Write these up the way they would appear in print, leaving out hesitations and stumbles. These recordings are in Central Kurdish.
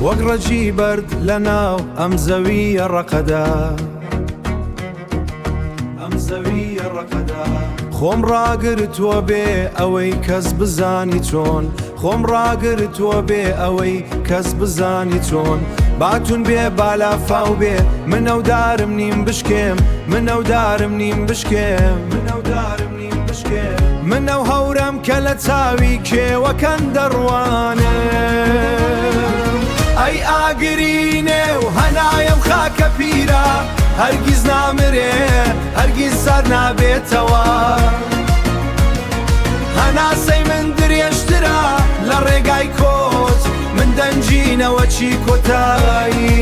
وەگڕەجی بەرد لەناو ئەم زەویە ڕەقەدا، ئەم زەویە ڕەقەدا. خۆم ڕاگرتووە بێ ئەوەی کەس بزانی چۆن، خۆم ڕاگرتووە بێ ئەوەی کەس بزانی چۆن. باتون بێ بالافاو بێ منەودارم نیم بشکێم، منەودارم نیم بشکێم، منەودارم نیم بشکێم. منەو هەورم کە لە چاوی کێوەکەن دەڕوانم. ئەی ئاگرینێ و هەنایم خاکە پیرە، هەرگیز نامرێ هەرگیز سەر نابێتەوە. هەناسەی من درێژترە لە ڕێگای کۆچ، من دەنجینەوە چی کۆتایی.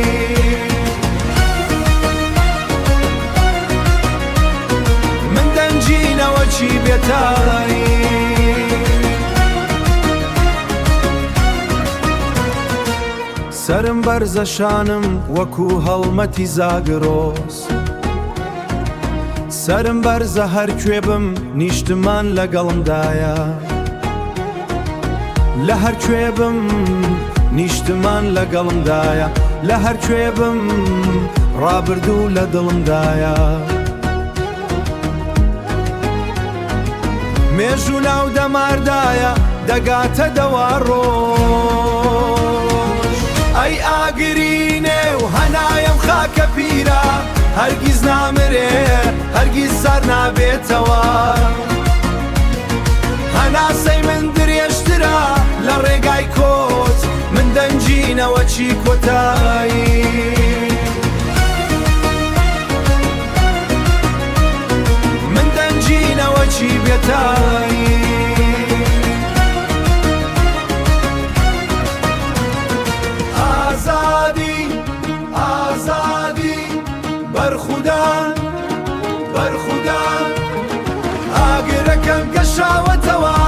من دەنجینەوە چی بێتایی. سرم بەرزە شانم وەکو هەڵمەتی زاگرۆس، سرم بەرزە هەرکوێ بم نیشتمان لەگەڵمدایە، لە هەرکوێ بم نیشتمان لەگەڵمدایە، لە هەرکوێ بم ڕابردوو لە دڵمدایە. مێژوو ناو دەماردایە دەگاتە دەواڕۆژ. ئەی ئاگرینێ و هەنایم خاکە پیرە، هەرگیز نامرێ هەرگیز سەر نابێتەوە. هەناسەی من درێژترە لە ڕێگای کۆچ، من دەنجینەوە چی کۆتایی. من دەنجینەوە چی بێتایی. ئازادی ئازادی بەرخودان بەرخودان، ئاگرەکەم گەشاوەتەوە.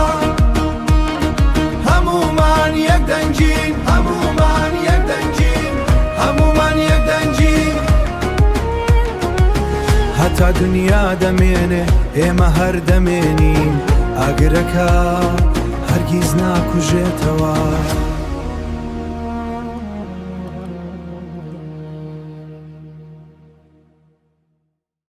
هەموومان یەک دەنگین، هەموومان یەک دەنگین، هەموومان یەک دەنگین. هەتا دنیا دەمێنێ ئێمە هەر دەمێنین، ئاگرەکە هەرگیز ناکوژێتەوە.